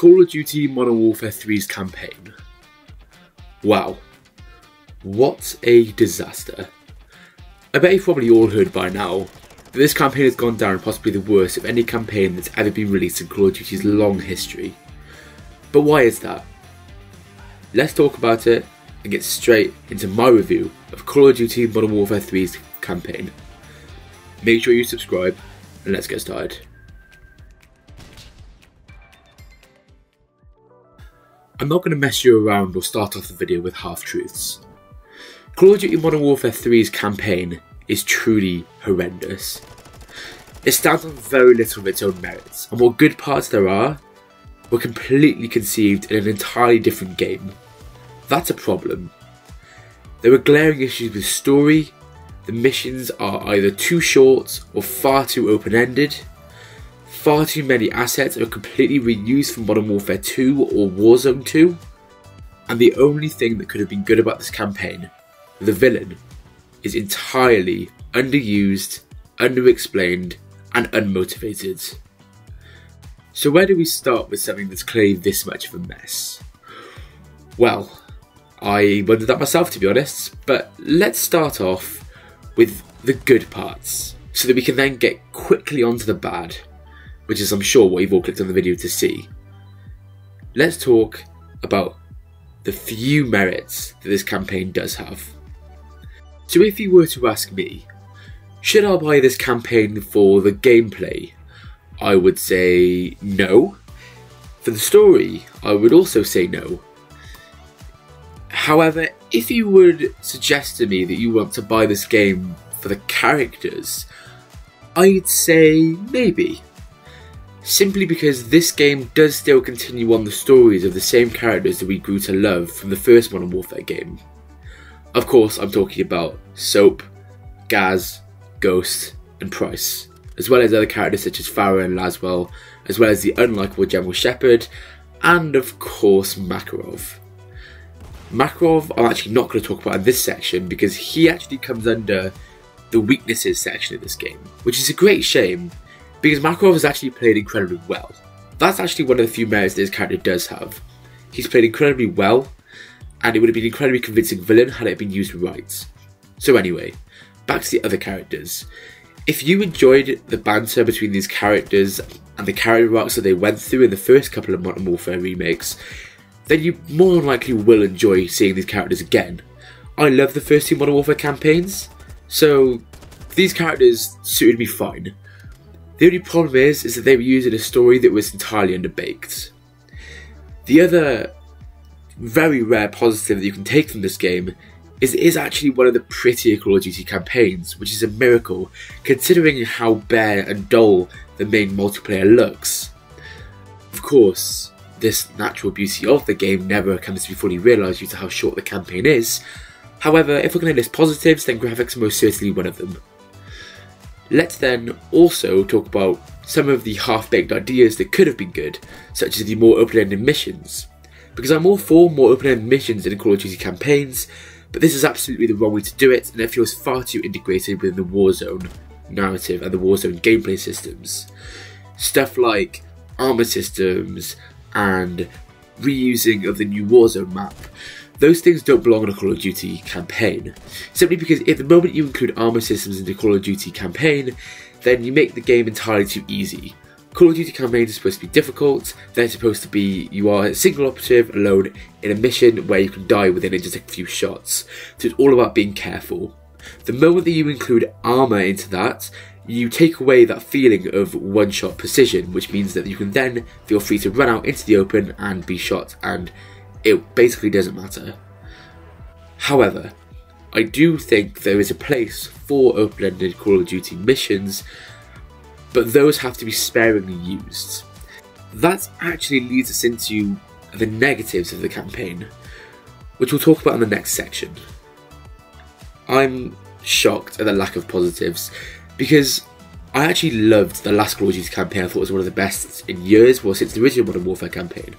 Call of Duty Modern Warfare 3's campaign. Wow, what a disaster. I bet you've probably all heard by now that this campaign has gone down possibly the worst of any campaign that's ever been released in Call of Duty's long history. But why is that? Let's talk about it and get straight into my review of Call of Duty Modern Warfare 3's campaign. Make sure you subscribe and let's get started. I'm not going to mess you around or start off the video with half-truths. Call of Duty Modern Warfare 3's campaign is truly horrendous. It stands on very little of its own merits, and what good parts there are were completely conceived in an entirely different game. That's a problem. There were glaring issues with story, the missions are either too short or far too open-ended, far too many assets are completely reused from Modern Warfare 2 or Warzone 2, and the only thing that could have been good about this campaign, the villain, is entirely underused, underexplained, and unmotivated. So where do we start with something that's clearly this much of a mess? Well, I wondered that myself, to be honest, but let's start off with the good parts, so that we can then get quickly onto the bad, which is I'm sure what you've all clicked on the video to see. Let's talk about the few merits that this campaign does have. So if you were to ask me, should I buy this campaign for the gameplay? I would say no. For the story, I would also say no. However, if you would suggest to me that you want to buy this game for the characters, I'd say maybe. Simply because this game does still continue on the stories of the same characters that we grew to love from the first Modern Warfare game. Of course, I'm talking about Soap, Gaz, Ghost, and Price, as well as other characters such as Farah and Laswell, as well as the unlikable General Shepard, and of course Makarov. Makarov I'm actually not going to talk about in this section because he actually comes under the weaknesses section of this game, which is a great shame because Makarov has actually played incredibly well. That's actually one of the few merits that his character does have. He's played incredibly well, and it would have been an incredibly convincing villain had it been used right. So anyway, back to the other characters. If you enjoyed the banter between these characters and the character arcs that they went through in the first couple of Modern Warfare remakes, then you more than likely will enjoy seeing these characters again. I love the first two Modern Warfare campaigns, so these characters suited me fine. The only problem is that they were using a story that was entirely underbaked. The other very rare positive that you can take from this game is it is actually one of the prettier Call of Duty campaigns, which is a miracle considering how bare and dull the main multiplayer looks. Of course, this natural beauty of the game never comes to be fully realised due to how short the campaign is. However, if we're going to list positives, then graphics are most certainly one of them. Let's then also talk about some of the half-baked ideas that could have been good, such as the more open-ended missions. Because I'm all for more open-ended missions in Call of Duty campaigns, but this is absolutely the wrong way to do it, and it feels far too integrated within the Warzone narrative and the Warzone gameplay systems. Stuff like armor systems and reusing of the new Warzone map. Those things don't belong in a Call of Duty campaign. Simply because if the moment you include armor systems in the Call of Duty campaign, then you make the game entirely too easy. Call of Duty campaigns are supposed to be difficult, they're supposed to be, you are a single operative alone in a mission where you can die within just a few shots. So it's all about being careful. The moment that you include armor into that, you take away that feeling of one-shot precision, which means that you can then feel free to run out into the open and be shot, and it basically doesn't matter. However, I do think there is a place for open-ended Call of Duty missions, but those have to be sparingly used. That actually leads us into the negatives of the campaign, which we'll talk about in the next section. I'm shocked at the lack of positives, because I actually loved the last Call of Duty campaign. I thought it was one of the best in years, well, since the original Modern Warfare campaign.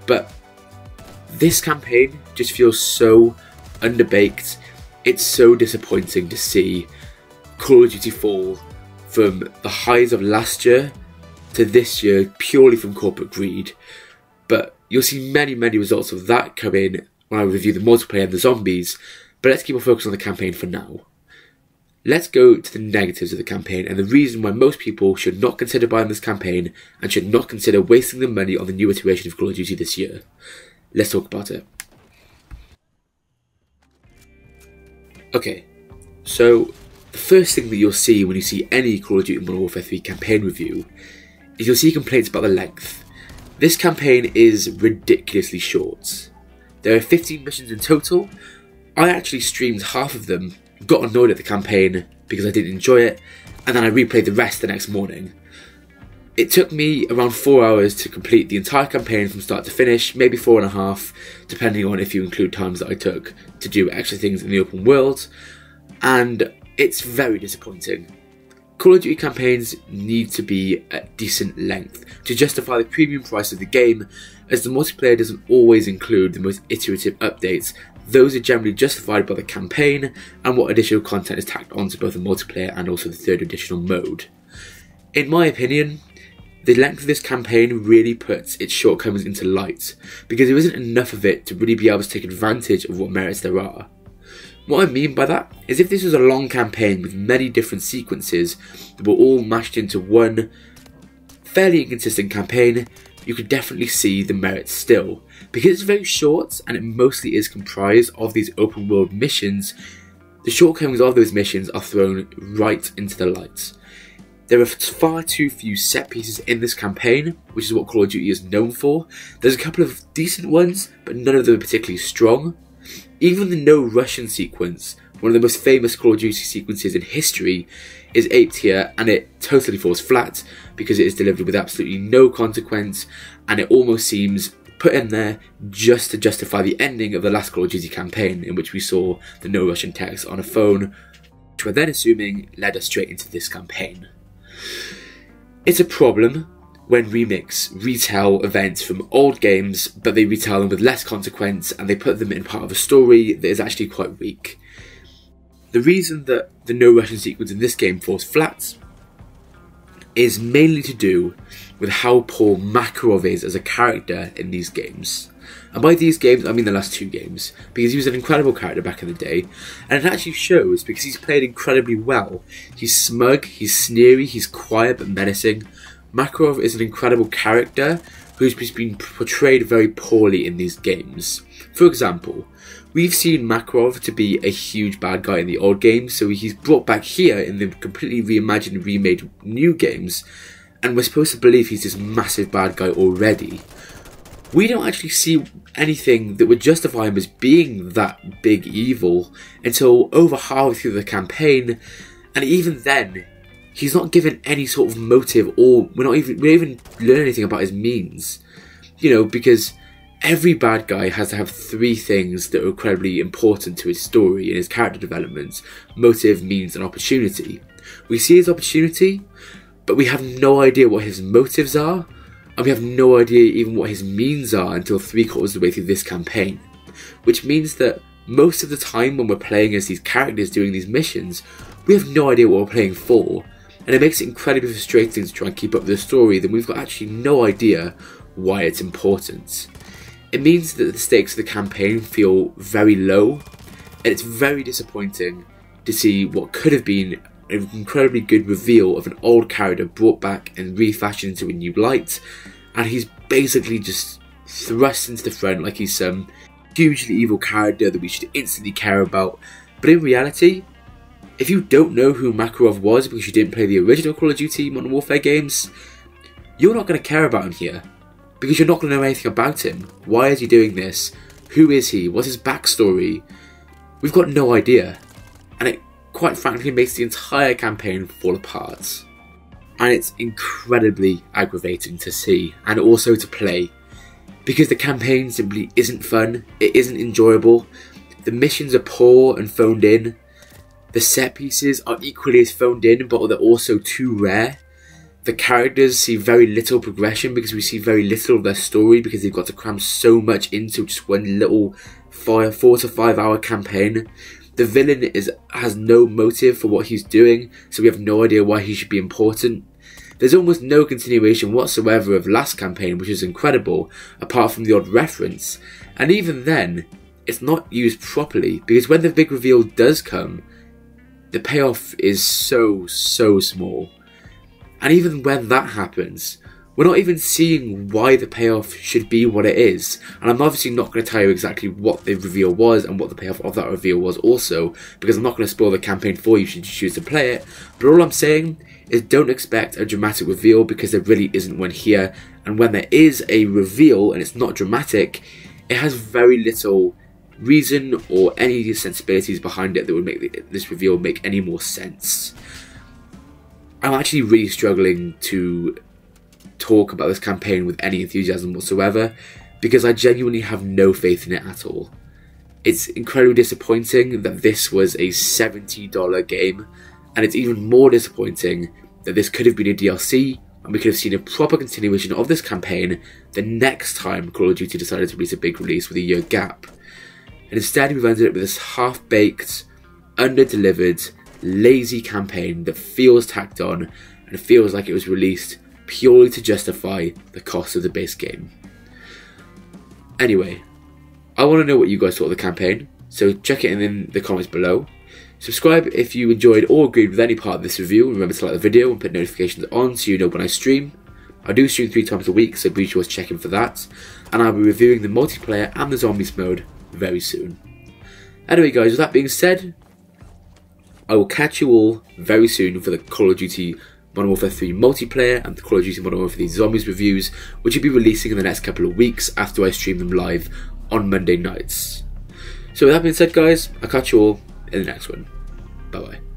But this campaign just feels so underbaked. It's so disappointing to see Call of Duty fall from the highs of last year to this year purely from corporate greed. but you'll see many results of that come in when I review the multiplayer and the zombies, but let's keep our focus on the campaign for now. Let's go to the negatives of the campaign and the reason why most people should not consider buying this campaign and should not consider wasting their money on the new iteration of Call of Duty this year. Let's talk about it. Okay, so the first thing that you'll see when you see any Call of Duty Modern Warfare 3 campaign review is you'll see complaints about the length. This campaign is ridiculously short. There are 15 missions in total. I actually streamed half of them, got annoyed at the campaign because I didn't enjoy it, and then I replayed the rest the next morning. It took me around 4 hours to complete the entire campaign from start to finish, maybe 4.5, depending on if you include times that I took to do extra things in the open world, and it's very disappointing. Call of Duty campaigns need to be at decent length to justify the premium price of the game, as the multiplayer doesn't always include the most iterative updates. Those are generally justified by the campaign and what additional content is tacked onto both the multiplayer and also the third additional mode. In my opinion, the length of this campaign really puts its shortcomings into light, because there isn't enough of it to really be able to take advantage of what merits there are. What I mean by that is if this was a long campaign with many different sequences that were all mashed into one fairly inconsistent campaign, you could definitely see the merits still. Because it's very short and it mostly is comprised of these open world missions, the shortcomings of those missions are thrown right into the light. There are far too few set pieces in this campaign, which is what Call of Duty is known for. There's a couple of decent ones, but none of them are particularly strong. Even the no Russian sequence, one of the most famous Call of Duty sequences in history, is aped here, and it totally falls flat because it is delivered with absolutely no consequence, and it almost seems put in there just to justify the ending of the last Call of Duty campaign, in which we saw the no Russian text on a phone, which we're then assuming led us straight into this campaign. It's a problem when remakes retell events from old games, but they retell them with less consequence and they put them in part of a story that is actually quite weak. The reason that the no Russian sequence in this game falls flat is mainly to do with how poor Makarov is as a character in these games. And by these games, I mean the last two games, because he was an incredible character back in the day, and it actually shows because he's played incredibly well. He's smug, he's sneery, he's quiet but menacing. Makarov is an incredible character who's been portrayed very poorly in these games. For example, we've seen Makarov to be a huge bad guy in the old games, so he's brought back here in the completely reimagined, remade new games, and we're supposed to believe he's this massive bad guy already. We don't actually see anything that would justify him as being that big evil until over halfway through the campaign, and even then, he's not given any sort of motive, or we don't even learn anything about his means. You know, because every bad guy has to have three things that are incredibly important to his story and his character development: motive, means, and opportunity. We see his opportunity, but we have no idea what his motives are, and we have no idea even what his means are until 3/4 of the way through this campaign. Which means that most of the time when we're playing as these characters doing these missions, we have no idea what we're playing for, and it makes it incredibly frustrating to try and keep up with the story that we've got actually no idea why it's important. It means that the stakes of the campaign feel very low, and it's very disappointing to see what could have been an incredibly good reveal of an old character brought back and refashioned into a new light, and he's basically just thrust into the front like he's some hugely evil character that we should instantly care about. But in reality, if you don't know who Makarov was because you didn't play the original Call of Duty Modern Warfare games, you're not going to care about him here, because you're not going to know anything about him. Why is he doing this? Who is he? What's his backstory? We've got no idea, and it quite frankly makes the entire campaign fall apart. And it's incredibly aggravating to see, and also to play, because the campaign simply isn't fun, it isn't enjoyable, the missions are poor and phoned in, the set pieces are equally as phoned in, but they're also too rare. The characters see very little progression because we see very little of their story, because they've got to cram so much into just one little 4 to 5 hour campaign. The villain has no motive for what he's doing, so we have no idea why he should be important. There's almost no continuation whatsoever of last campaign, which is incredible, apart from the odd reference, and even then, it's not used properly, because when the big reveal does come, the payoff is so small. And even when that happens, we're not even seeing why the payoff should be what it is. And I'm obviously not going to tell you exactly what the reveal was and what the payoff of that reveal was also, because I'm not going to spoil the campaign for you should you choose to play it. But all I'm saying is don't expect a dramatic reveal, because there really isn't one here. And when there is a reveal and it's not dramatic, it has very little reason or any sensibilities behind it that would make this reveal make any more sense. I'm actually really struggling to talk about this campaign with any enthusiasm whatsoever, because I genuinely have no faith in it at all. It's incredibly disappointing that this was a $70 game, and it's even more disappointing that this could have been a DLC and we could have seen a proper continuation of this campaign the next time Call of Duty decided to release a big release with a year gap. And instead we've ended up with this half-baked, under-delivered, lazy campaign that feels tacked on and feels like it was released purely to justify the cost of the base game. Anyway, I want to know what you guys thought of the campaign, so check it in the comments below. Subscribe if you enjoyed or agreed with any part of this review, and remember to like the video and put notifications on so you know when I stream. I do stream 3 times a week, so be sure to check in for that, and I'll be reviewing the multiplayer and the zombies mode very soon. Anyway guys, with that being said, I will catch you all very soon for the Call of Duty Modern Warfare 3 multiplayer and the Call of Duty Modern Warfare 3 zombies reviews, which will be releasing in the next couple of weeks after I stream them live on Monday nights. So with that being said guys, I'll catch you all in the next one. Bye bye.